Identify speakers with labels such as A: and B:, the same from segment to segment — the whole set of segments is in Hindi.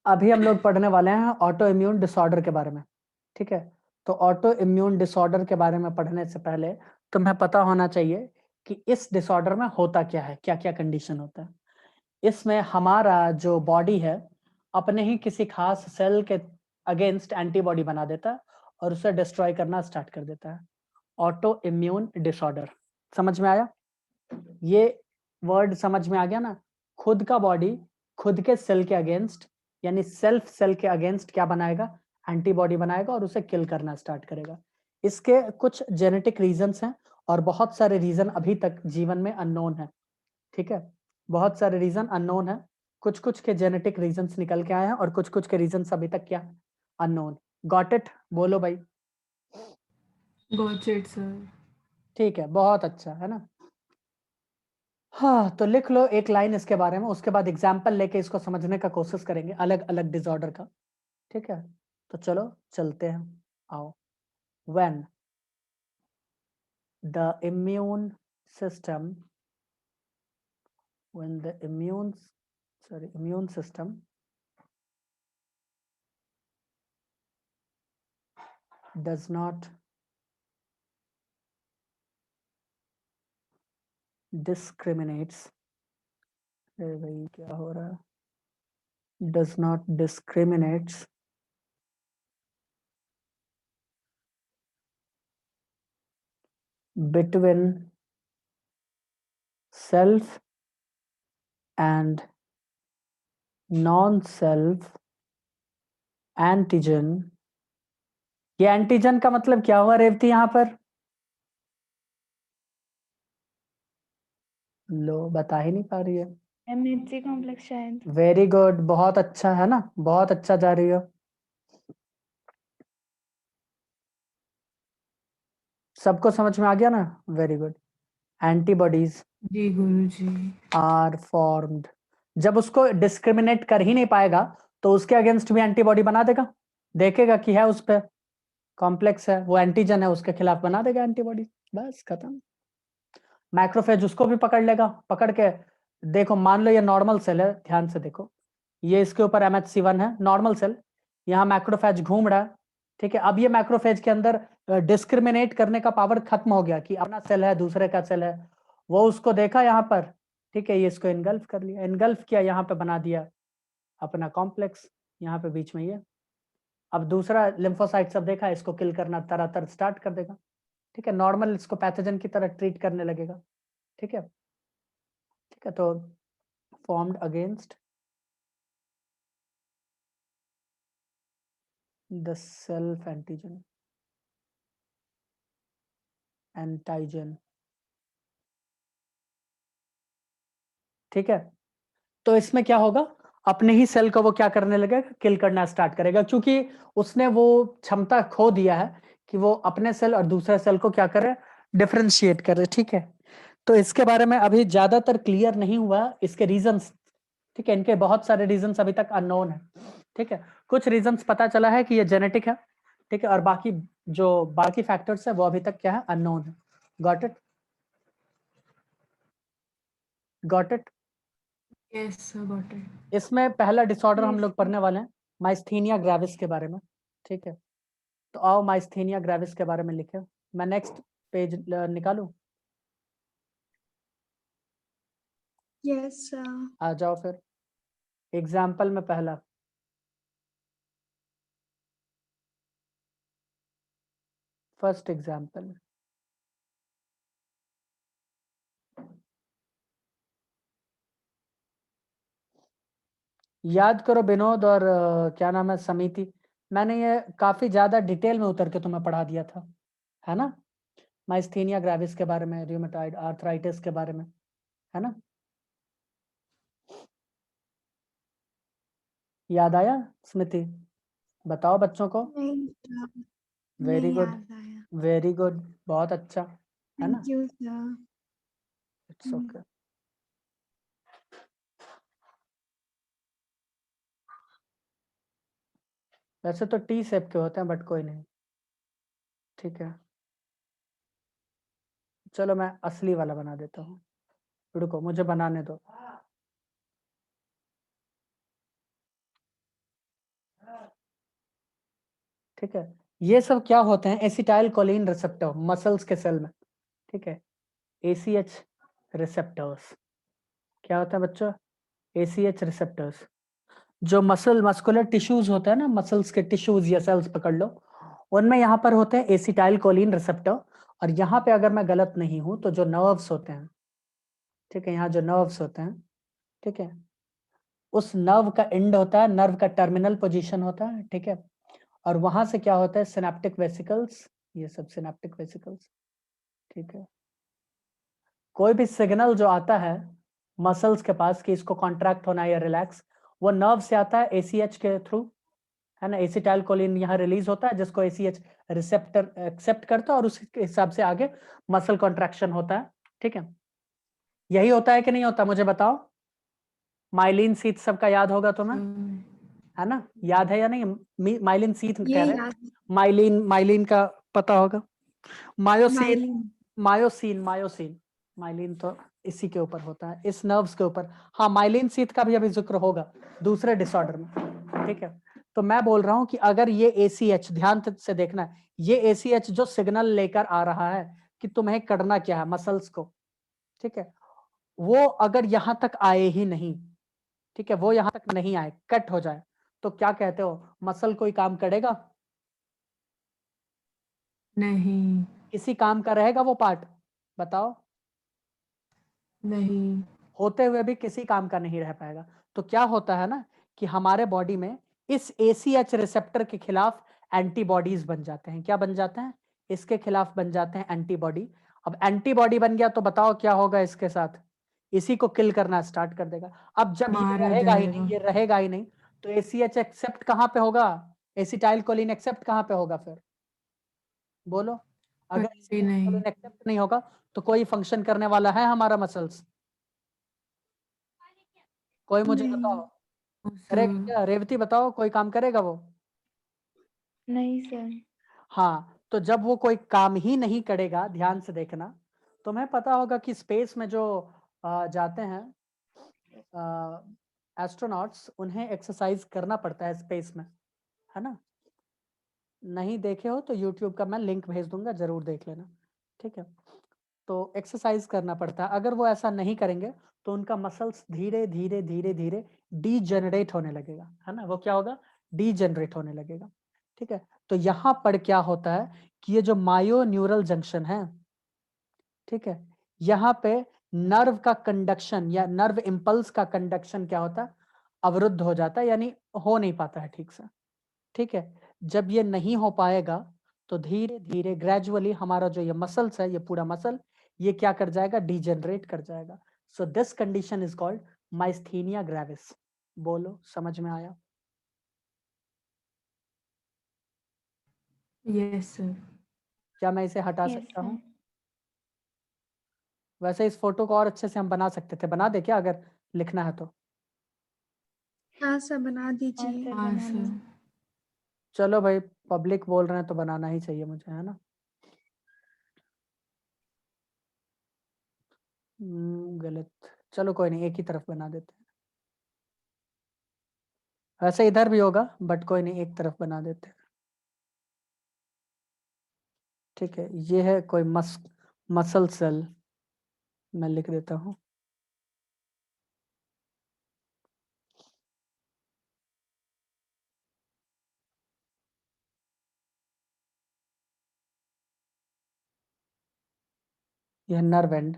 A: अभी हम लोग पढ़ने वाले हैं ऑटो इम्यून डिसऑर्डर के बारे में, ठीक है। तो ऑटो इम्यून डिसऑर्डर के बारे में पढ़ने से पहले तुम्हें पता होना चाहिए कि इस डिसऑर्डर में होता क्या है, क्या क्या कंडीशन होता है। इसमें हमारा जो बॉडी है अपने ही किसी खास सेल के अगेंस्ट एंटीबॉडी बना देता है और उसे डिस्ट्रॉय करना स्टार्ट कर देता है। ऑटो इम्यून डिसऑर्डर, समझ में आया? ये वर्ड समझ में आ गया ना? खुद का बॉडी खुद के सेल के अगेंस्ट, यानी सेल्फ सेल के अगेंस्ट क्या बनाएगा? एंटीबॉडी बनाएगा और उसे किल करना स्टार्ट करेगा। इसके कुछ जेनेटिक रीजंस हैं और बहुत सारे रीजन अभी तक जीवन में अननोन है, ठीक है। बहुत सारे रीजन अननोन है, कुछ कुछ के जेनेटिक रीजंस निकल के आए हैं और कुछ कुछ के रीजंस अभी तक क्या अननोन। Got it? बोलो भाई।
B: Got it sir.
A: ठीक है, बहुत अच्छा है ना। हाँ, तो लिख लो एक लाइन इसके बारे में, उसके बाद एग्जाम्पल लेके इसको समझने का कोशिश करेंगे अलग अलग डिसऑर्डर का, ठीक है। तो चलो चलते हैं, आओ। When the immune system when the immune system does not discriminates, अरे भाई क्या हो रहा है, does not discriminates between self and non-self antigen. ये एंटीजन का मतलब क्या हुआ रेवती यहाँ पर? लो बता ही नहीं पा रही है।
C: एमएचसी कॉम्प्लेक्स शायद।
A: वेरी गुड, बहुत अच्छा है ना, बहुत अच्छा जा रही हो। सबको समझ में आ गया ना? Very good. एंटीबॉडीज
B: जी गुरुजी।
A: आर फॉर्म्ड, जब उसको डिस्क्रिमिनेट कर ही नहीं पाएगा तो उसके अगेंस्ट भी एंटीबॉडी बना देगा, देखेगा कि है उस पर कॉम्प्लेक्स है, वो एंटीजन है, उसके खिलाफ बना देगा एंटीबॉडी, बस खत्म। मैक्रोफेज उसको भी पकड़ लेगा, पकड़ के देखो, मान लो ये नॉर्मल सेल है, ध्यान से देखो, ये इसके ऊपर MHC1 है, नॉर्मल सेल, यहाँ मैक्रोफेज घूम रहा है, ठीक है। अब ये मैक्रोफेज के अंदर डिस्क्रिमिनेट करने का पावर खत्म हो गया कि अपना सेल है दूसरे का सेल है, वो उसको देखा यहाँ पर, ठीक है, ये इसको इनगल्फ कर लिया, इनगल्फ किया, यहाँ पे बना दिया अपना कॉम्प्लेक्स, यहाँ पे बीच में ये। अब दूसरा लिम्फोसाइट सब देखा, इसको किल करना तरह स्टार्ट कर देगा, ठीक है, नॉर्मल इसको पैथोजन की तरह ट्रीट करने लगेगा, ठीक है, ठीक है। तो formed against the self antigen antigen, ठीक है। तो इसमें क्या होगा, अपने ही सेल को वो क्या करने लगेगा, किल करना स्टार्ट करेगा, क्योंकि उसने वो क्षमता खो दिया है कि वो अपने सेल और दूसरे सेल को क्या करे, डिफरेंशिएट करे, ठीक है। तो इसके बारे में अभी ज्यादातर क्लियर नहीं हुआ, इसके रीजंस, ठीक है, इनके बहुत सारे रीजंस अभी तक अननोन है, ठीक है। कुछ रीजंस पता चला है कि ये जेनेटिक है, ठीक है, और बाकी जो बाकी फैक्टर्स है वो अभी तक क्या है, अननोन है। Got it? Got it?
B: Yes sir got it.
A: इसमें पहला डिसऑर्डर हम
C: Yes,
A: लोग पढ़ने वाले हैं माइस्थीनिया ग्रेविस के बारे में, ठीक है। तो आओ माइस्थीनिया ग्रेविस के बारे में लिखे, मैं नेक्स्ट पेज निकालूं?
C: yes,
A: आ जाओ फिर, एग्जाम्पल में पहला, फर्स्ट एग्जाम्पल, याद करो विनोद और क्या नाम है, समिति, मैंने ये काफी ज्यादा डिटेल में उतर के तुम्हें पढ़ा दिया था, है ना, माइस्थीनिया ग्रेविस के बारे में, रूमेटॉइड आर्थराइटिस के बारे में, है ना? याद आया स्मृति? बताओ बच्चों को।
C: नहीं sir,
A: वेरी
C: नहीं
A: गुड,
C: याद आया।
A: वेरी गुड, बहुत अच्छा, है ना?
C: Thank you sir.
A: It's okay. वैसे तो टी शेप के होते हैं बट कोई नहीं, ठीक है। चलो मैं असली वाला बना देता हूँ, रुको मुझे बनाने दो। ठीक है, ये सब क्या होते हैं, एसिटाइल कोलिन रिसेप्टर मसल्स के सेल में, ठीक है, ACH रिसेप्टर्स। क्या होता है बच्चों, ACH रिसेप्टर्स। जो मस्कुलर टिश्यूज होता है ना, मसल्स के टिश्यूज या सेल्स पकड़ लो, उनमें यहाँ पर होते हैं एसिटाइल कोलिन रिसेप्टर। और यहाँ पे अगर मैं गलत नहीं हूं तो जो नर्व्स होते हैं, ठीक है, यहाँ जो नर्व्स होते हैं, ठीक है, उस नर्व का एंड होता है, नर्व का टर्मिनल पोजीशन होता है, ठीक है, और वहां से क्या होता है, सिनेप्टिक वेसिकल्स, ये सब सिनेप्टिक वेसिकल्स, ठीक है। कोई भी सिग्नल जो आता है मसल्स के पास कि इसको कॉन्ट्रैक्ट होना है या रिलैक्स, वो नर्व से आता है ACH के थ्रू, है ना, एसिटाइल कोलिन यहाँ रिलीज होता है जिसको ACH रिसेप्टर एक्सेप्ट करता है और उसके हिसाब से आगे मसल कॉन्ट्रैक्शन होता है, ठीक है। यही होता है कि नहीं होता, मुझे बताओ। माइलिन सीथ सबका याद होगा तुम्हें, है ना, याद है या नहीं, माइलिन सीथ कह
C: ये
A: रहे हैं,
C: याद है।
A: माइलिन का पता होगा, myosin,
C: myelin.
A: Myosin, myosin, myelin तो इसी के ऊपर होता है, इस नर्व्स के ऊपर। हाँ, माइलिन सीथ का भी अभी जिक्र होगा दूसरे डिसऑर्डर में, ठीक है। तो मैं बोल रहा हूं कि अगर ये ACH, ध्यान से देखना है, ये ACH जो सिग्नल लेकर आ रहा है कि तुम्हें करना क्या है मसल्स को, ठीक है, वो अगर यहां तक आए ही नहीं, ठीक है, वो यहां तक नहीं आए, कट हो जाए, तो क्या कहते हो, मसल कोई काम करेगा,
B: नहीं।
A: किसी काम का रहेगा वो पार्ट, बताओ।
B: नहीं।
A: होते हुए भी किसी काम का नहीं रह पाएगा। तो क्या होता है ना कि हमारे बॉडी में इस ACH रिसेप्टर के खिलाफ एंटीबॉडीज बन जाते हैं। क्या बन जाते हैं, इसके खिलाफ बन जाते हैं एंटीबॉडी। अब एंटीबॉडी बन गया तो बताओ क्या होगा इसके साथ, इसी को किल करना स्टार्ट कर देगा। अब जब ये
B: मारा
A: रहेगा ही नहीं,
B: जाएगा।
A: ये रहेगा ही नहीं, तो ACH एक्सेप्ट कहां पे होगा, एसिटाइल कोलिन एक्सेप्ट कहां पे होगा फिर, बोलो। अगर
B: कहीं भी नहीं।
A: एक्सेप्ट नहीं होगा तो कोई फंक्शन करने वाला है हमारा मसल्स, कोई मुझे
C: नहीं।
A: बताओ,
B: उस
A: करेगा क्या, रेवती बताओ, कोई काम करेगा वो।
C: नहीं सर।
A: हाँ, तो जब वो कोई काम ही नहीं करेगा, ध्यान से देखना, तुम्हें पता होगा कि स्पेस में जो जाते हैं एस्ट्रोनॉट्स, उन्हें एक्सरसाइज करना पड़ता है स्पेस में, है ना। नहीं देखे हो तो यूट्यूब का मैं लिंक भेज दूंगा, जरूर देख लेना, ठीक है। तो एक्सरसाइज करना पड़ता है, अगर वो ऐसा नहीं करेंगे तो उनका मसल्स धीरे धीरे धीरे धीरे डीजेनरेट होने लगेगा, है ना, वो क्या होगा, डीजेनरेट होने लगेगा, ठीक है। तो यहाँ पर क्या होता है कि ये जो मायो न्यूरल जंक्शन है, ठीक है, यहाँ पे नर्व का कंडक्शन या नर्व इम्पल्स का कंडक्शन क्या होता है, अवरुद्ध हो जाता है, यानी हो नहीं पाता है ठीक से, ठीक है। जब ये नहीं हो पाएगा तो धीरे धीरे ग्रेजुअली हमारा जो ये मसल्स है, ये पूरा मसल ये क्या कर जाएगा, डिजेनरेट कर जाएगा। So this condition is called myasthenia gravis. बोलो, समझ में आया।
B: Yes sir.
A: क्या मैं इसे हटा
C: यस
A: सकता
C: सर।
A: हूँ, वैसे इस फोटो को और अच्छे से हम बना सकते थे, बना दे क्या अगर लिखना है तो।
C: हाँ सर, बना
D: हाँ
C: दीजिए।
D: सर
B: हाँ
D: बना
B: सर।
D: दो।
A: चलो भाई, पब्लिक बोल रहे हैं तो बनाना ही चाहिए मुझे, है ना। गलत, चलो कोई नहीं, एक ही तरफ बना देते हैं, वैसे इधर भी होगा बट कोई नहीं, एक तरफ बना देते हैं, ठीक है। ये है कोई मसल सेल, मैं लिख देता हूँ। यह नर्व एंड,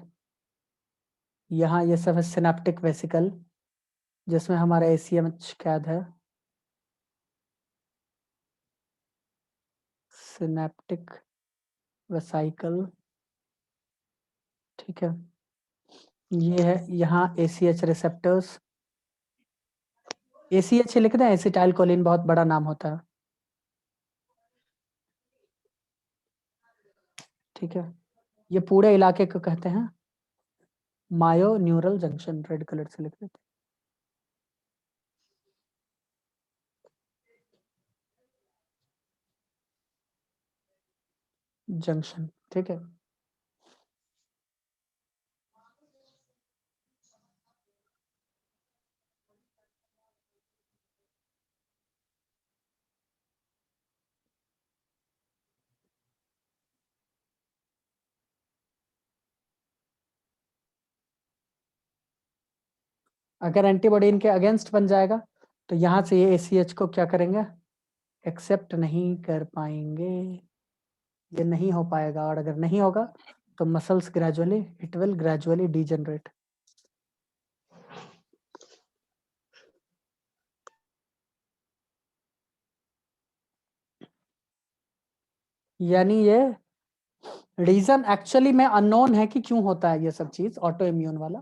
A: यहाँ ये सब है सिनेप्टिक वेसिकल जिसमें हमारा ACH कैद है, सिनेप्टिक वेसाइकल, ठीक है। ये है यहाँ ACH रिसेप्टर्स, ACH लिख दें, एसिटाइल कोलिन बहुत बड़ा नाम होता है, ठीक है। ये पूरे इलाके को कहते हैं मायो न्यूरल जंक्शन, रेड कलर से लिख देते जंक्शन, ठीक है। अगर एंटीबॉडी इनके अगेंस्ट बन जाएगा तो यहाँ से ये ACH को क्या करेंगे, एक्सेप्ट नहीं कर पाएंगे, ये नहीं हो पाएगा। और अगर नहीं होगा तो muscles gradually it will gradually degenerate. यानी ये रीजन एक्चुअली में अननोन है कि क्यों होता है ये सब चीज ऑटो इम्यून वाला,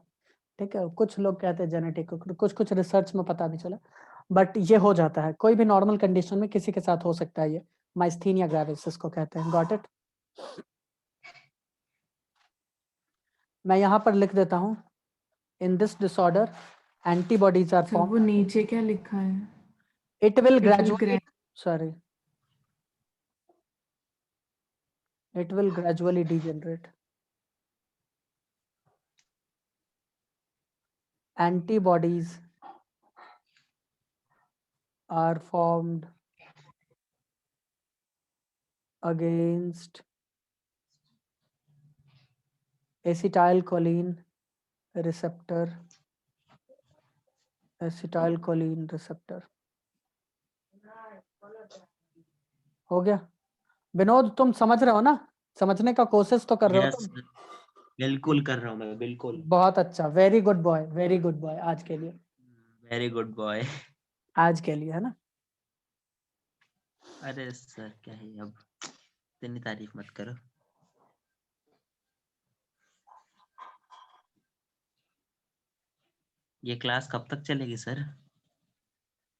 A: ठीक है। कुछ लोग कहते हैं जेनेटिक, कुछ रिसर्च में पता भी चला, बट ये हो जाता है कोई भी नॉर्मल कंडीशन में, किसी के साथ हो सकता है। ये माइस्थीनिया ग्रेविस इसको कहते हैं। Got it. मैं यहाँ पर लिख देता हूँ, in this disorder antibodies are
B: sir वो
A: फॉर्म,
B: नीचे क्या लिखा है?
A: It will
B: It will
A: gradually, sorry, it will gradually degenerate. Antibodies are formed against acetylcholine receptor. acetylcholine receptor हो गया। विनोद तुम समझ रहे हो ना, समझने का कोशिश तो कर रहे हो
D: यस
A: तुम?
D: बिल्कुल कर रहा हूँ मैं, बिल्कुल।
A: बहुत अच्छा, very good boy, very good boy. आज के लिए,
D: वेरी गुड बॉय।
A: आज के लिए, है ना।
D: अरे सर क्या है, अब इतनी तारीफ मत करो। ये क्लास कब तक चलेगी सर?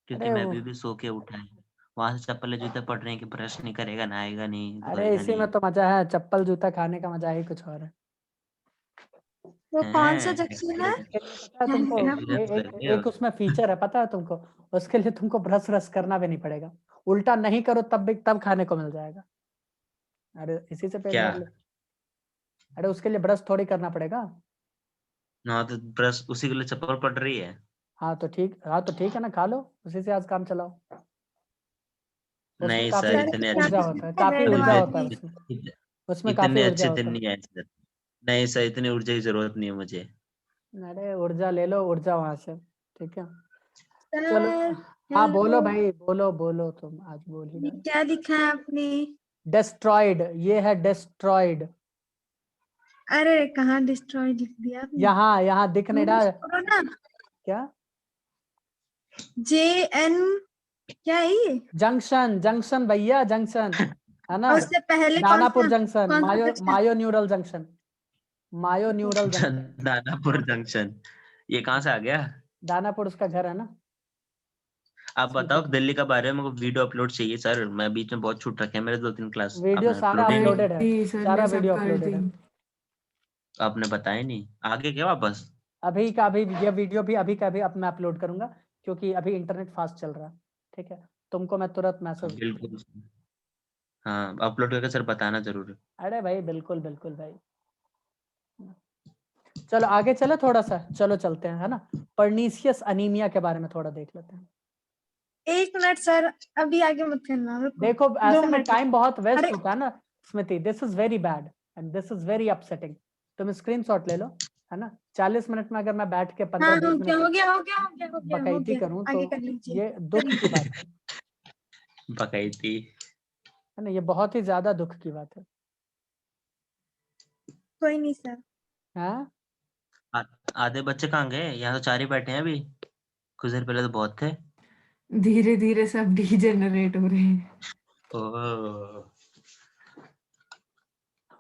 D: क्योंकि
A: अरे
D: मैं
A: वो,
D: अभी भी सो के उठा है, वहां से चप्पल जूते पड़ रहे हैं कि ब्रश नहीं करेगा, नहाएगा नहीं,
A: अरे
D: धोएगा
A: इसी
D: नहीं।
A: में तो मजा है, चप्पल जूता खाने का मजा ही कुछ और है।
C: वो कौन सा जंक्शन है?
A: उसके लिए पता है तुमको,
D: एक्सपीरियंस कर रहे हो?
A: एक उसमें फीचर है पता है तुमको, उसके लिए तुमको ब्रश रश करना भी नहीं पड़ेगा, उल्टा नहीं करो तब भी तब खाने को मिल जाएगा। अरे इसी से पेट
D: क्या?
A: भर ले। अरे उसके लिए ब्रश थोड़ी करना पड़ेगा।
D: हाँ तो ब्रश उसी के लिए चप्पल पड़ रही है।
A: हाँ तो ठीक है ना, खा लो, उसी से आज काम चलाओ। उसमें
D: नहीं
A: काफी
D: सर,
C: सर
D: इतने
C: क्या
D: अच्छे
A: ऊर्जा होता है, काफी
C: रेड
A: ऊर्जा
D: इतने
A: होता है
C: वाली?
A: उसमें, उसमें काफी
D: इतने
A: ऊर्जा
D: अच्छे दिन
A: होता है।
D: नहीं आए सर। नहीं सर, इतनी ऊर्जा की जरूरत नहीं है मुझे।
A: अरे ऊर्जा ले लो, ऊर्जा वहां से, ठीक है। चलो,
C: सर
A: हाँ बोलो
C: हेलो,
A: भाई, बोलो बोलो, तुम आज बोल ही
C: ये
A: रहे।
C: क्या लिखा है आपने?
A: डेस्ट्रॉयड, ये है डेस्ट्रॉयड।
C: अरे कहाँ डिस्ट्रॉय लिख दिया आपने?
A: यहाँ यहाँ दिख नहीं रहा
C: यूज
A: है
C: करो ना।
A: क्या?
C: JN क्या है ये?
A: जंक्शन, जंक्शन भैया, जंक्शन, है ना।
C: और उससे पहले
A: दानापुर जंक्शन,
C: कौन सा
A: मायो
C: सेक्शन?
A: मायो न्यूरल जंक्शन, मायो न्यूरल जंक्शन।
D: दानापुर जंक्शन, ये कहाँ से आ गया?
A: दानापुर उसका घर है ना।
D: आप बताओ दिल्ली कब आ रहे हो? मेरे को वीडियो अपलोड चाहिए सर, मैं बीच में बहुत छूट रखे हैं मेरे 2-3 क्लास,
A: वीडियो
D: आपने
A: सारा
D: अपलोड ही नहीं
A: अपलोडेड
D: किया।
A: है,
B: सर
A: सारा
B: ने सब
A: वीडियो
B: कर
A: अपलोडेड
B: दी।
A: है।
D: आपने बताया नहीं, आगे क्या वापस?
A: अभी का अभी, ये वीडियो भी अभी का अभी अब मैं अपलोड करूंगा, क्योंकि अभी इंटरनेट फास्ट चल रहा है, ठीक है। तुमको मैं तुरंत मैसेज,
D: बिल्कुल। हाँ अपलोड करके सर बताना जरूर।
A: अरे भाई बिल्कुल बिल्कुल भाई। चलो आगे चले थोड़ा सा, चलो चलते हैं, है ना। पर्नीशियस अनीमिया के बारे में थोड़ा देख लेते हैं।
C: 1 मिनट सर, अभी आगे मत करना, रुको।
A: देखो
C: 2
A: ऐसे में
C: मिनट।
A: टाइम बहुत वेस्ट
C: अरे
A: होता है ना Smriti, this is very bad and this is very upsetting. तुम स्क्रीनशॉट ले लो, है ना। 40 मिनट में अगर मैं बैठ के
C: हाँ
A: 15-20
C: हो गया
A: मिनट
C: हो गया हो गया हो गया हो गया हो
A: बकैती
C: गया,
A: करूं
C: आगे
A: तो
C: कर लीजिए,
A: ये दुख की बात है
D: बकैती।
A: ना। ये बहुत ही ज्यादा दुख की बात है।
C: कोई नहीं सर।
A: हाँ
D: आधे बच्चे कहाँ गए? यहाँ तो 4 ही बैठे हैं अभी, कुछ देर पहले तो बहुत थे।
B: धीरे धीरे सब डीजेनरेट हो रहे हैं।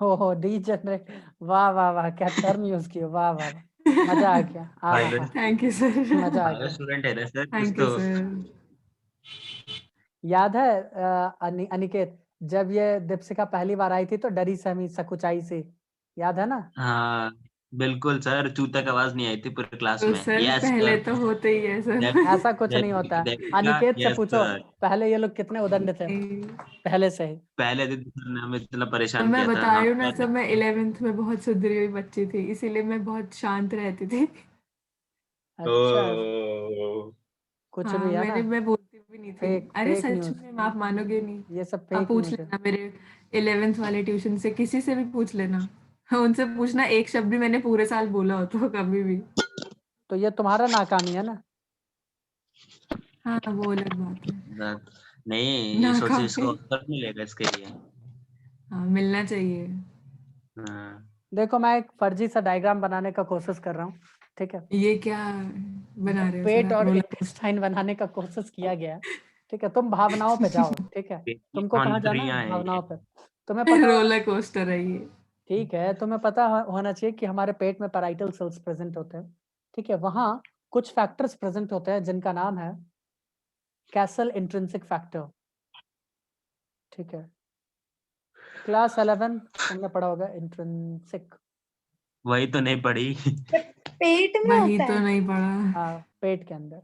D: ओह
A: हो डीजनरेट, वाह वाह वाह, क्या टर्म यूज किया, वाह वाह वाह, मजा आ गया, हाँ हाँ
D: भाई
A: हाँ,
B: थैंक यू सर।
A: मजा आ
D: भागो
A: गया।
D: स्टूडेंट है ना सर कुछ
B: थैंक यू
D: तो।
B: सर।
A: याद है अनिकेत, जब ये दीपशिका पहली बार आई थी तो डरी सहमी सकुचाई से, याद है ना।
D: हाँ बिल्कुल सर, चूता की आवाज नहीं आई थी पूरे क्लास
B: तो
D: में।
B: सर
D: यस
B: पहले
D: सर।
B: तो होते ही है सर।
A: ऐसा कुछ नहीं होता है, अनिकेत से
D: यस
A: पूछो,
D: सर।
A: पहले ये लोग कितने उदंड थे, पहले से ही।
D: पहले दिन सर ने हमें इतना
B: तो
D: परेशान
B: मैं
D: किया था
B: बता
D: ना।
B: रही हूँ ना सब, मैं 11th में बहुत सुधरी हुई बच्ची थी, इसीलिए मैं बहुत शांत रहती थी।
A: अच्छा,
D: ओह
A: कुछ भी
B: हाँ
A: है ना,
B: मैं बोलती भी नहीं थी।
A: फेक
B: अरे
A: फेक
B: सच
A: न्यूज,
B: में, आप मानोगे नहीं।
A: ये सब
B: आप
A: फेक
B: पूछ
A: न्यूज है।
B: लेना मेरे 11th वाले ट्यूशन से, किसी से भी पूछ लेना। हाँ, उनसे पूछना, एक शब्द भी मैंने पूरे साल बोला हो तो कभी भी।
A: तो ये तुम्हारा नाकामी है ना।
B: हाँ वो अलग बात है।
D: नहीं, ये सोचिए इसको
B: नाकामी।
D: ऑस्कर मिलेगा इसके लिए।
B: हाँ मिलना चाहिए।
D: हाँ,
A: देखो मैं एक फर्जी सा डायग्राम बनाने का कोशिश कर रहा हूँ, ठीक है।
B: ये क्या बना रहे हो सर
A: पेट
B: आप?
A: और
B: रोलर
A: इंटेस्टाइन बनाने का कोशिश किया गया है, ठीक है। तुम भावनाओं पे जाओ, ठीक है। तुमको कहाँ जाना है?
D: कौन है
A: भावनाओं
D: ये?
A: पे। तुम्हें पता होना
B: रोलर कोस्टर है ये।
A: ठीक है, तुम्हें पता होना चाहिए कि हमारे पेट में पैराइटल सेल्स प्रेजेंट होते हैं, ठीक है। वहां कुछ फैक्टर्स प्रेजेंट होते हैं जिनका नाम है कैसल इंट्रिंसिक फैक्टर, ठीक है। क्लास 11 तुमने पढ़ा होगा इंट्रिंसिक।
D: वही तो नहीं पढ़ी।
C: पेट में
B: वही
C: होता
B: तो
C: है।
B: नहीं पढ़ा।
A: हाँ, पेट के अंदर,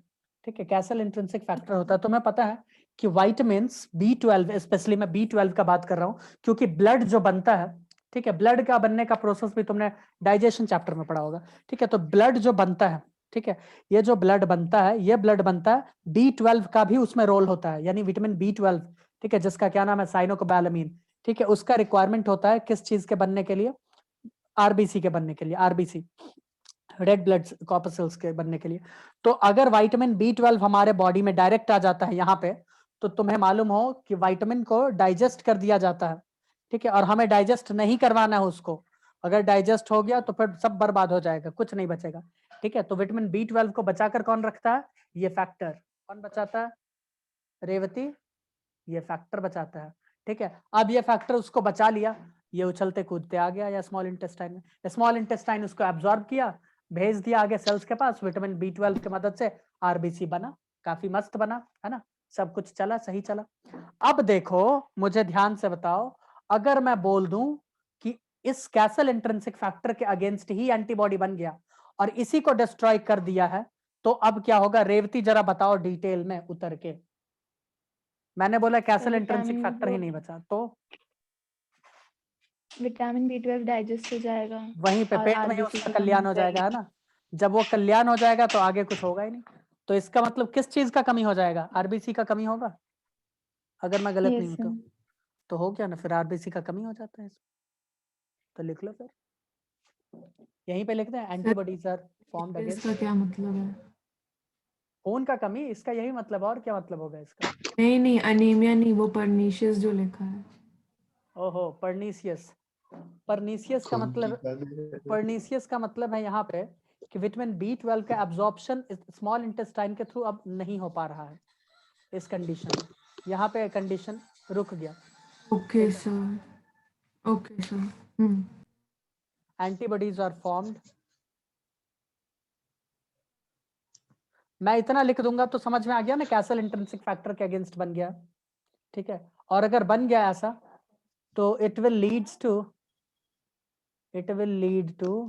A: ठीक है। कैसल इंट्रिंसिक फैक्टर होता है। तुम्हें पता है कि विटामिन्स B12, स्पेशली मैं B12 का बात कर रहा हूँ, क्योंकि ब्लड जो बनता है, ठीक है, ब्लड का बनने का प्रोसेस भी तुमने डाइजेशन चैप्टर में पढ़ा होगा, ठीक है। तो ब्लड जो बनता है, ठीक है, ये जो ब्लड बनता है, ये ब्लड बनता है, B12 का भी उसमें रोल होता है, यानी विटामिन B12, ठीक है, जिसका क्या नाम है, साइनोकोबैलामिन, ठीक है। उसका रिक्वायरमेंट होता है किस चीज के बनने के लिए? आरबीसी के बनने के लिए, आरबीसी, रेड ब्लड कॉर्पसेल्स के बनने के लिए। तो अगर विटामिन B12 हमारे बॉडी में डायरेक्ट आ जाता है यहाँ पे, तो तुम्हें मालूम हो कि विटामिन को डाइजेस्ट कर दिया जाता है, ठीक है। और हमें डाइजेस्ट नहीं करवाना है उसको। अगर डाइजेस्ट हो गया तो फिर सब बर्बाद हो जाएगा, कुछ नहीं बचेगा, ठीक है। तो विटामिन B12 को बचाकर कौन रखता है? ये फैक्टर। कौन बचाता है रेवती? ये फैक्टर बचाता है, ठीक है। अब ये फैक्टर उसको बचा लिया, ये उछलते कूदते आ गया या स्मॉल इंटेस्टाइन में, स्मॉल इंटेस्टाइन उसको एब्जॉर्ब किया, भेज दिया आगे सेल्स के पास, विटामिन B12 की मदद से आरबीसी बना, काफी मस्त बना, है ना। सब कुछ चला, सही चला। अब देखो, मुझे ध्यान से बताओ, अगर मैं बोल दूं कि इस कैसल इंट्रिंसिक फैक्टर के अगेंस्ट ही एंटीबॉडी बन गया और इसी को डिस्ट्रॉय कर दिया है, तो अब क्या होगा? रेवती जरा बताओ डिटेल में उतर के। मैंने बोला कैसल इंट्रिंसिक फैक्टर ही नहीं बचा, तो
C: विटामिन B12 डाइजेस्ट हो जाएगा
A: वहीं पे
C: और
A: पेट में ही
C: आरबीसी
A: उसका
C: की कमी
A: कल्याण
C: हो
A: हो जाएगा, है
C: जाएगी।
A: ना। जब वो कल्याण हो जाएगा तो आगे कुछ होगा ही नहीं। तो इसका मतलब किस चीज का कमी हो जाएगा? आरबीसी का कमी होगा, अगर मैं गलत नहीं
C: यस
A: हूं तो हो गया ना, फिर आरबीसी का कमी हो जाता है इसमें। तो लिख लो फिर, यहीं पे लिखते हैं
B: सर
A: एंटीबॉडीज आर फॉर्म्ड
B: इसका
A: अगेंस्ट
B: क्या मतलब है?
A: खून का कमी, इसका यही मतलब, और क्या मतलब होगा इसका?
B: नहीं नहीं, अनीमिया नहीं, वो परनीशियस जो लिखा है।
A: ओहो, परनीसियस। परनीसियस का मतलब, परनीसियस का मतलब है यहाँ पे कि विटामिन B12 का एब्जॉर्प्शन स्मॉल इंटेस्टाइन के थ्रू अब नहीं हो पा रहा है इस कंडीशन में। यहाँ पे कंडीशन रुक गया,
B: ओके
A: ठीक है।
B: Sir, okay sir.
A: Antibodies are formed. मैं इतना लिख दूंगा तो समझ में आ गया ना, कैसल इंट्रिंसिक फैक्टर के अगेंस्ट बन गया, ठीक है। और अगर बन गया ऐसा तो इट विल लीड टू,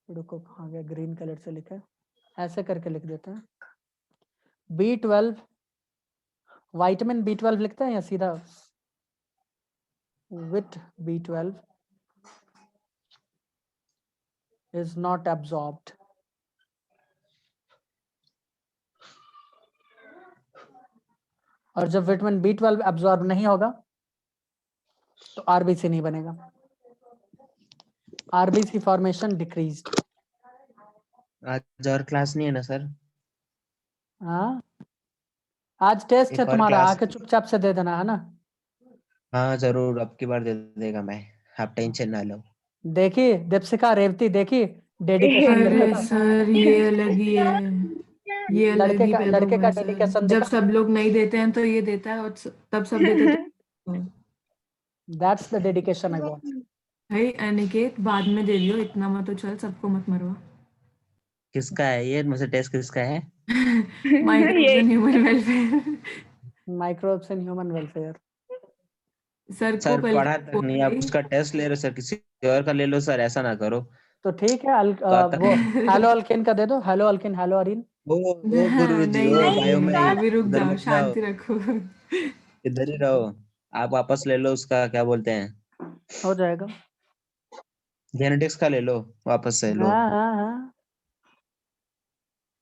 A: रुको कहाँ गया, ग्रीन कलर से लिखा है, ऐसे करके लिख देते हैं। B12, विटामिन B12 लिखते हैं या सीधा with B12 is not absorbed. और जब विटामिन B12 एब्जॉर्ब नहीं होगा तो आरबीसी नहीं बनेगा, आरबीसी फॉर्मेशन डिक्रीज्ड।
D: आज और क्लास नहीं है ना सर?
A: हाँ, आज टेस्ट है
D: एक और
A: तुम्हारा,
D: क्लास?
A: आके चुपचाप से दे देना, है ना।
D: हाँ जरूर, अब की बार दे देगा मैं, आप टेंशन ना लो।
A: देखी दीपशिका, रेवती, देखी डेडिकेशन लड़के
B: अरे
A: का,
B: सर ये अलग ही है, ये अलग ही
A: लड़के
B: वैभव
A: का
B: है सर।
A: डेडिकेशन
B: जब
A: देखा।
B: सब लोग नहीं देते हैं तो ये देता है, और तब सब देते हैं तो
A: that's the dedication I want.
B: भाई अनिकेत बाद में दे दियो, इतना मत तो चल, सबको मत मरवा।
D: किसका है ये, मुझसे टेस्ट किसका है?
B: Microbes and human welfare.
A: Microbes in human welfare.
B: Sir को
D: सर
B: कल
D: पढ़ा तक
B: बोल
D: नहीं, आप
B: रही।
D: उसका टेस्ट ले रहे हो सर, किसी और का ले लो सर, ऐसा ना करो।
A: तो ठीक है,
D: तो आता
A: वो हेलो अल्केन का दे दो, हेलो अल्केन, हेलो अरिन।
D: ओ गुरु जी,
B: नहीं
D: ओ
B: नहीं,
D: बायो में
B: अभी रुक
D: इधर
B: जाओ,
D: मत जाओ,
B: शांति रखो।
D: इधर ही रहो। आप वापस ले लो उसका, क्या बोलते हैं,
A: हो जाएगा।
D: जेनेटिक्स का ले लो, वापस से लो।
A: हाँ हाँ हाँ,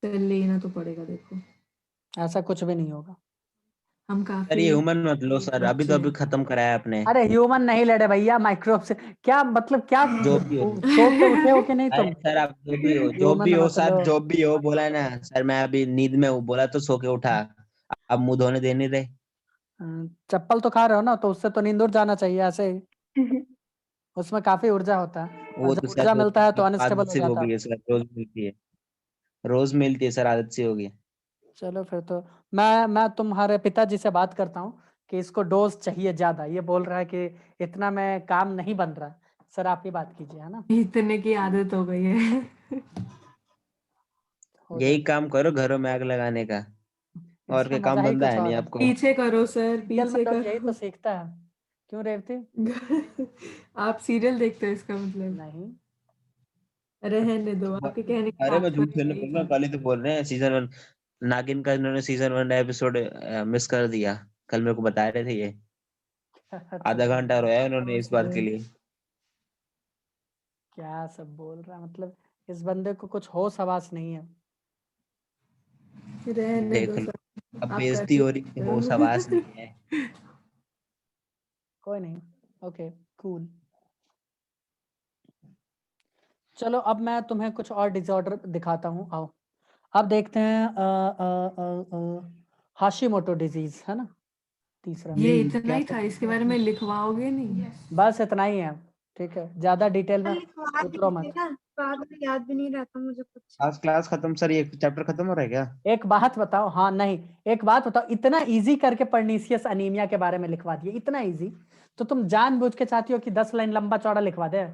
B: चल लेना तो पड़ेगा, देखो।
A: ऐसा कुछ भी नहीं होगा।
B: हम
D: सर
B: काफी
D: ये ह्यूमन मत लो सर, अभी तो
B: बच्चे
D: अभी खत्म कराया आपने।
A: अरे ह्यूमन नहीं लड़े भैया, माइक्रोब से। क्या मतलब, क्या
D: जो भी हो।
A: सो के उठे हो कि नहीं
D: अरे
A: तुम?
D: सर आप जो भी हो, जो भी
A: ह्यूमन
D: हो सर,
A: मतलब
D: जो भी हो, बोला है ना सर, मैं अभी नींद में हूँ, बोला तो सो के उठा। अब मुंह धोने दे नहीं रहे।
A: चप्पल तो खा रहे हो ना, तो उससे तो नींद उड़ जाना चाहिए ऐसे ही। उसमें काफी ऊर्जा होता है, और
D: वो
A: जब
D: तो सर
A: ऊर्जा मिलता है तो अनस्टेबल
D: आदत
A: हो
D: सी हो
A: जाता
D: गई
A: है।
D: है सर, रोज मिलती है, रोज मिलती है सर, आदत सी हो गई है।
A: चलो फिर तो मैं तुम्हारे पिताजी से बात करता हूँ कि इसको डोज चाहिए ज्यादा। ये बोल रहा है कि इतना में काम नहीं बन रहा। सर आप ही बात कीजिए, है ना?
B: इतने की आदत हो गई है।
A: हो
D: यही
A: जाएगा।
D: काम करो घरों में आग लगाने का, और
A: इसमें
D: क्या
A: मजा
D: काम
A: ही
D: धंधा
A: कुछ
D: है नहीं
A: और है।
D: आपको।
B: पीछे करो सर,
A: सीरियल में
B: पीछे
A: लोग यही तो
B: करो।
A: सीखता है। क्यों रेवती?
B: आप सीरियल देखते हो इसका मतलब?
A: नहीं।
B: रहने दो, आपके कहने का
D: अरे मैं झूठ
B: तात्पर्य
D: थोड़ी ना
B: यही
D: बोल रहा
B: था।
D: हूँ, कल ही तो बोल रहे हैं सीजन 1 नागिन का, इन्होंने सीजन 1 एपिसोड मिस कर दिया। कल मेरे को बता रहे थे ये, आधा
A: चुप
D: घंटा रोया उन्होंने
B: ओ
D: इस बात के
B: सर,
D: लिए।
A: क्या सब बोल रहा है मतलब? इस बंदे को कुछ होश हवास नहीं है।
B: रहने
D: देख
B: दो
D: लो,
B: सर,
D: अब
B: आप कर
D: बेइज्जती
B: ही
D: हो रही
B: सकते
D: है, होश हवास
B: हो।
D: नहीं है।
A: कोई नहीं। Okay, cool. चलो अब मैं तुम्हें कुछ और डिसऑर्डर दिखाता हूँ, आओ। अब देखते हैं हाशिमोटो डिजीज, है ना? तीसरा।
B: ये इतना
A: क्या
B: ही था,
A: सब?
B: इसके बारे में लिखवाओगे नहीं?
A: बस इतना ही है, ठीक है, ज्यादा डिटेल में
C: लिखवा
A: उतरो
C: दीजिए
A: मत।
C: ना, बाद में याद भी नहीं रहता मुझे कुछ।
D: आज क्लास खत्म सर, ये चैप्टर खत्म हो रहा है क्या?
A: एक बात बताओ, हाँ नहीं, एक बात बताओ, इतना इजी करके पर्नीसियस अनीमिया के बारे में लिखवा दिए, इतना इजी। तो तुम जानबूझ के चाहती हो कि 10 लाइन लंबा चौड़ा लिखवा दे?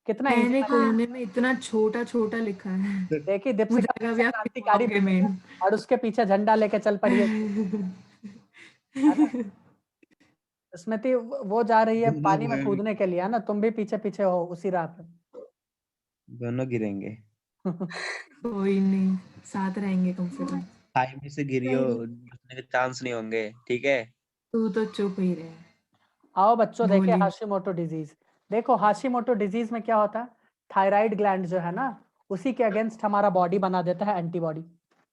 A: कितना इजी
B: मैंने
A: लगा।
B: कोने में इतना छोटा छोटा लिखा है,
A: देखी
B: मुझे
A: दीपिका
B: लगा भी
A: पादुकोण
B: आप
A: क्रांतिकारी
B: लिखवाओगे
A: बन गई है,
B: मेन।
A: और उसके पीछे झंडा लेके चल पड़ी है ना? स्मृति वो जा रही है
D: दोनों
A: पानी में कूदने के लिए, है ना? तुम भी पीछे पीछे हो उसी राह पे।
D: दोनों गिरेंगे।
B: कोई नहीं, साथ रहेंगे कम से कम।
D: हाई में से गिरियो,
C: सही।
D: बचने के चांस नहीं होंगे, ठीक है।
B: तू तो चुप ही रहे।
A: आओ बच्चों, देखे
B: बोली
A: हाशिमोटो डिजीज। देखो हाशिमोटो डिजीज में क्या होता है, थायराइड ग्लैंड जो है ना, उसी के अगेंस्ट हमारा बॉडी बना देता है एंटीबॉडी।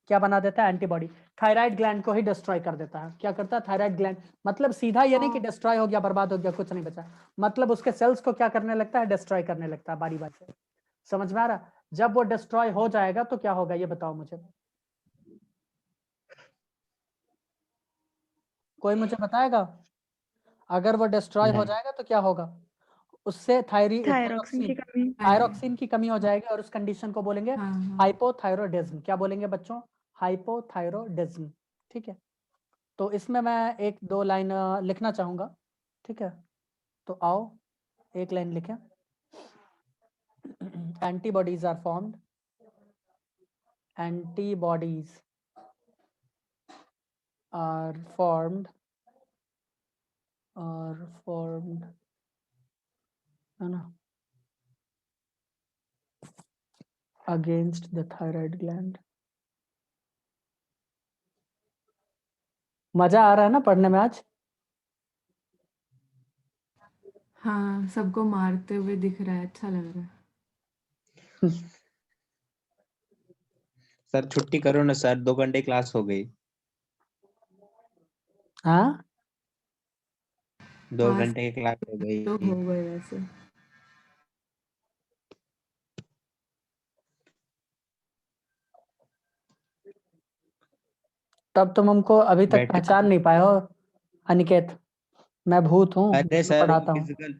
A: क्या बना देता है? एंटीबॉडी। थायराइड ग्लैंड को ही डिस्ट्रॉय कर देता है। क्या करता है थायराइड ग्लैंड? मतलब सीधा ये नहीं कि डिस्ट्रॉय हो गया, बर्बाद हो गया, कुछ नहीं बचा। मतलब उसके सेल्स को क्या करने लगता है? डिस्ट्रॉय करने लगता है बारी बारी से। समझ में आ रहा? जब वो डिस्ट्रॉय हो जाएगा तो क्या होगा, ये बताओ मुझे। कोई मुझे बताएगा? अगर वो डिस्ट्रॉय हो
D: नहीं।
A: जाएगा तो क्या होगा? उससे
C: थायरॉक्सिन की
A: थायरोक्सिन,
C: कमी।
A: थायरोक्सिन की कमी हो जाएगी, और उस कंडीशन को बोलेंगे
B: हाँ हाँ
A: हाइपोथायरॉयडिज्म। क्या बोलेंगे बच्चों? हाइपोथायरॉयडिज्म। ठीक है। तो इसमें मैं एक दो लाइन लिखना चाहूंगा, ठीक है? तो आओ एक लाइन लिखें। Antibodies are formed, antibodies are formed, are formed, है ना, अगेंस्ट द थायराइड ग्लैंड। मजा आ रहा है ना पढ़ने में आज?
B: हाँ, सबको मारते हुए दिख रहा है, अच्छा लग रहा है।
D: सर छुट्टी करो ना सर, 2 घंटे क्लास हो गई।
A: हाँ,
D: 2 घंटे की क्लास हो
B: तो
D: गई।
B: हो गए वैसे।
A: तब तुम हमको अभी तक
D: बैठे।
A: पहचान नहीं पाए हो अनिकेत। मैं भूत हूँ
D: अरे
A: जो
D: सर
A: पढ़ाता हूँ।
D: फिजिकल,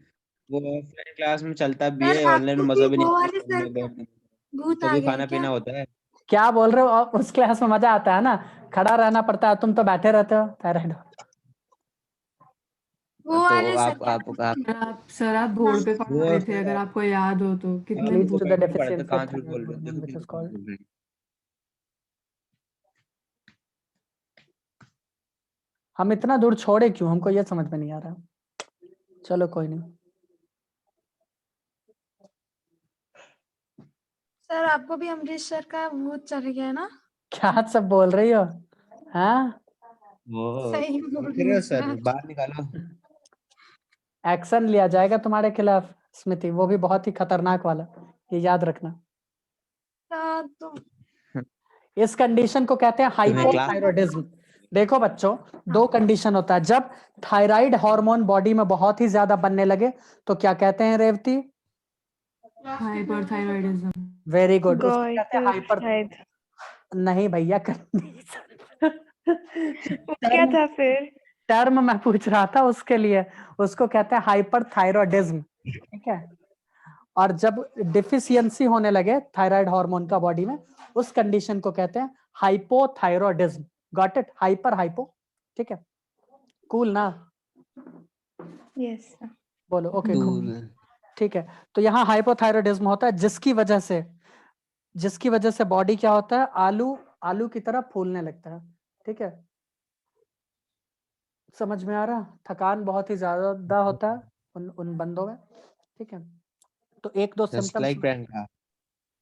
D: वो ऑफलाइन क्लास में चलता भी
C: सर
D: है, ऑनलाइन
C: आपको
D: में
C: भी
D: मजा भी नहीं
C: वो
D: आता,
C: वाले
D: रूम
C: सर
D: में
C: का
D: बैठने
C: भूत
D: तो
C: आ
D: भी
C: गया है
D: खाना
C: क्या?
D: पीना होता है।
A: क्या बोल रहे हो? उस क्लास में मजा आता है ना, खड़ा रहना पड़ता है, तुम तो बैठे रहते हो थायराइड।
C: वो
D: तो
C: वाले सर क्या
D: आप
B: सर आप बोर्ड पे पढ़ा
D: वो
B: रहे थे,
D: सर
B: अगर आपको याद हो तो, कितने
D: आप
A: लीड्स
D: वो
A: टू
B: भूत।
A: द
D: बैठ के पढ़ाते,
A: डेफिशिएंसी
D: कहाँ
A: ऑफ
D: झूठ
A: थायराइड
D: बोल रहे हो,
A: हार्मोन
D: देखो
A: व्हिच
D: कितना
A: इज
D: झूठ
A: कॉल्ड।
D: बोल रहे हैं।
A: हम इतना दूर छोड़े क्यों, हमको ये समझ में नहीं आ रहा। चलो कोई नहीं।
C: सर आपको भी अमरीश सर का भूत चढ़ गया है ना?
A: क्या सब बोल रही हो? हाँ,
D: वो
C: सही बोल
D: देख
C: रही
D: रहे
C: हूँ
D: हो सर,
C: सर।
D: बाहर निकालो।
A: एक्शन लिया जाएगा तुम्हारे खिलाफ स्मृति, वो भी बहुत ही खतरनाक वाला, ये याद रखना।
C: हाँ, तो
A: इस कंडीशन को कहते हैं
D: तुम्हें क्लास
A: हाइपोथायरॉयडिज्म। देखो बच्चों, दो कंडीशन होता है। जब थायराइड हार्मोन बॉडी में बहुत ही ज्यादा बनने लगे तो क्या कहते हैं रेवती?
B: हाइपरथायरॉयडिज्म।
A: वेरी गुड, उसको कहते हैं हाइपर।
C: शायद
A: नहीं भैया, कंडीशन
C: वो क्या था फिर?
A: टर्म मैं पूछ रहा था उसके लिए, उसको कहते हैं हाइपरथायरॉयडिज्म, ठीक है। और जब डिफिशियंसी होने लगे थायराइड हार्मोन का बॉडी में, उस कंडीशन को कहते हैं hypothyroidism. Got it? Hyper hypo, ठीक है। कूल ना?
C: यस
A: बोलो ओके कूल,
D: कूल।
A: ठीक है। तो यहाँ हाइपोथायरॉयडिज्म होता है जिसकी वजह से बॉडी क्या होता है, आलू की तरह फूलने लगता है, ठीक है। समझ में आ रहा? थकान बहुत ही ज्यादा होता है उन बंदों में, ठीक है। तो एक दो
D: जस्ट
A: सिम्टम्स।
D: लाइक प्रियंका।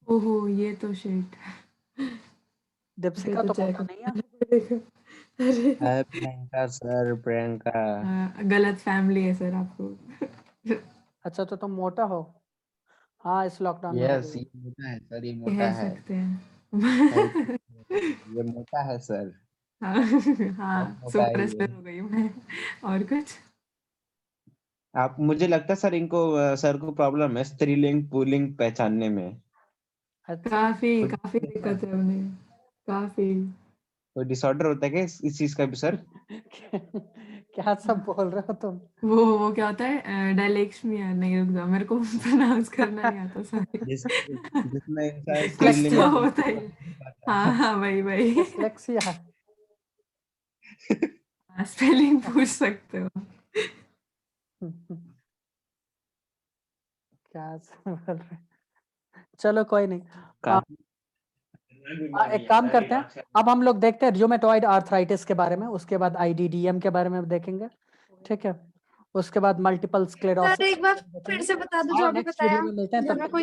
B: ओहो, ये तो शिट।
A: दीपशिका तो
B: चेक
A: मोटा नहीं है।
B: अरे
D: हाय प्रियंका सर, प्रियंका।
B: गलत फैमिली है सर आपको।
A: अच्छा तो तुम मोटा हो? हाँ, इस लॉकडाउन में हो
D: यस,
A: गई।
D: ये मोटा है सर, ये
B: कह
D: मोटा है।
B: सकते हैं।
D: ये मोटा है सर,
B: हाँ हाँ,
D: बहुत मोटा है
B: सुपर
D: ये।
B: स्टार हो गई मैं। और कुछ?
D: आप, मुझे लगता है सर इनको, सर को प्रॉब्लम है स्त्रीलिंग पुल्लिंग पहचानने में।
A: अच्छा।
B: काफी
D: कोई
B: काफी दिक्कत है उन्हें, काफी।
D: कोई डिसऑर्डर होता है क्या इस चीज का भी सर?
A: क्या सब बोल रहे हो तुम?
B: वो क्या होता है, डायलेक्शिया। नहीं, रुक जाओ, मेरे को प्रोनाउंस करना नहीं आता, सॉरी।
D: जिसमें इंसान
B: कुछ
D: स्त्रीलिंग
B: तो
A: डिसलेक्सिया,
B: होता ही है।
D: नहीं
B: हाँ
D: पाता।
B: हाँ, वही वही।
A: डिसलेक्सिया।
B: स्पेलिंग पूछ सकते हो।
A: क्या सब बोल रहे? चलो कोई नहीं।
D: काफी
A: एक काम करते हैं, अब हम लोग देखते हैं रियोमेटॉइड आर्थराइटिस के बारे में, उसके बाद आईडीडीएम के बारे में देखेंगे, ठीक है। उसके बाद मल्टीपल
C: सर एक बार फिर
A: स्क्लेरोसिस।
C: से बता दो जो
A: और
C: अभी
A: नेक्स्ट
C: बताया,
A: वीडियो में मिलते हैं,
C: जो
A: तब
C: मैं
A: तक
C: कोई